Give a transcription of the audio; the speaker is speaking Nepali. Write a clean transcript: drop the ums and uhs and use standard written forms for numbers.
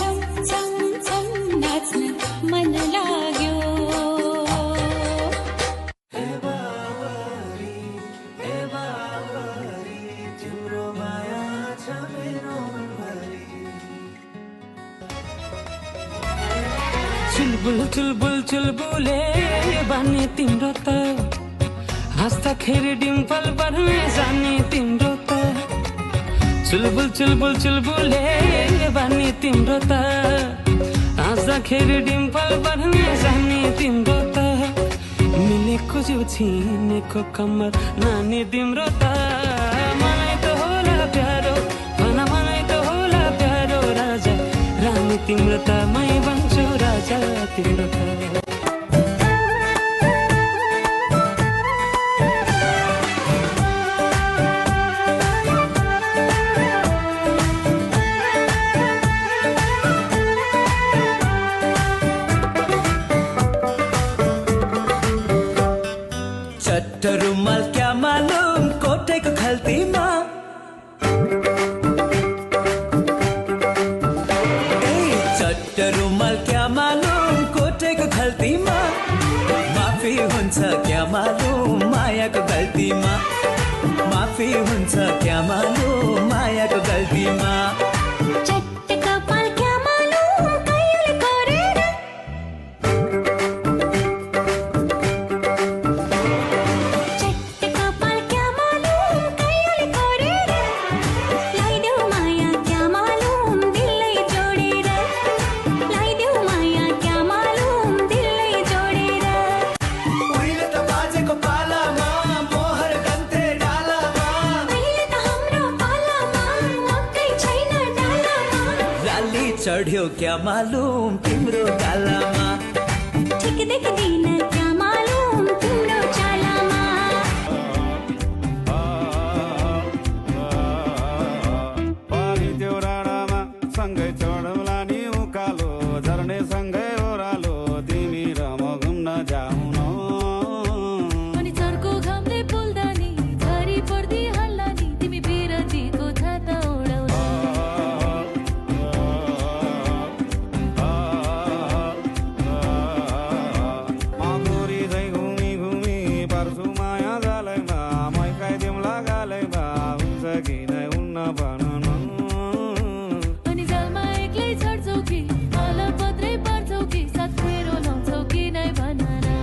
छम छम छम नाच्न मन लाग्यो चुलबुल चुलबुल चुलबुले बने तिम्रो त हाँस्दाखेरि डिम्पल बढ्ने जाने तिम्रो त चुलबुल चुलबुल चुलबुले बने तिम्रो त हाँस्दाखेरि डिम्पल बढ्ने जाने तिम्रो त मिलेको जिउ छिनेको कम्मर नानी तिम्रो त मलाई त होला प्यारो भन मलाई त होला प्यारो राजा रानी तिम्रो त मै बन्छु राजा तिम्रो त चट्ट रुमाल क्या मालूम कोटेको खल्तीमा चट्ट रुमाल क्या मालूम कोटेको खल्तीमा माफी हुन्छ क्या मालूम मायाको गल्तीमा माफी हुन्छ क्या मालूम मायाको गल्तीमा चढ्यो क्या मालूम तिम्रो गालामा ठिक देख्दिन क्या मालूम तिम्रो चालामा पानी त्यो राणामा सँगै चढौला नि उकालो झर्ने सँगै ओह्रालो तिमी र म घुम्न जाउँ न अनि चर्को घामले पोल्दा नि झरी पर्दी हल्ला नि तिमी बिरतीको छाता ओढाउला अनि जलमा एक्लै छड्छौ कि अलग पत्रै पार्छौ कि साथ मेरो लाउँछौ कि नै भन न